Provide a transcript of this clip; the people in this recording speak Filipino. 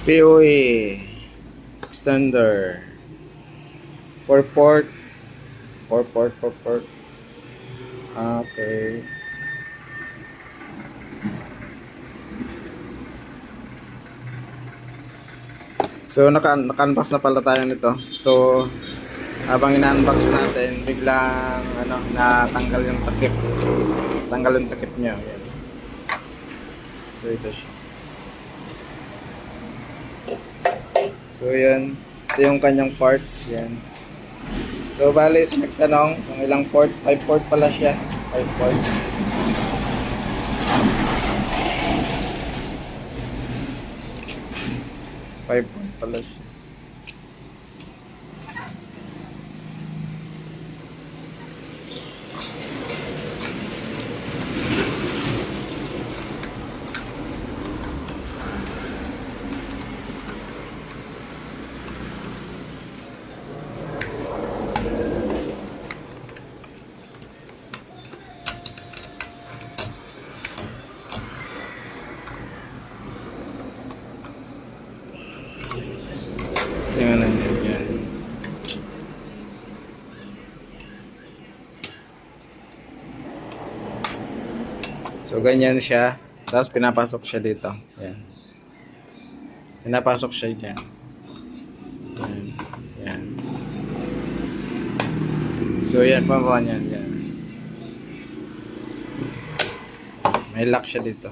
POE extender 4 port. Okay. So naka-unbox na pala tayo nito. So habang ina-unbox natin, biglang natanggal yung takip. Tanggal yung takip niya. Yan. So ito siya. So yan, ito yung kanyang parts. Yan. So bali, nagtanong kung ilang port. 5 port pala siya. 5 port. Pala siya. Tingnan nyo yan. So ganyan siya. Tapos pinapasok siya dito. Yan. Pinapasok siya dyan. Yan. Yan. So yan pa yan. Yan. May lock siya dito.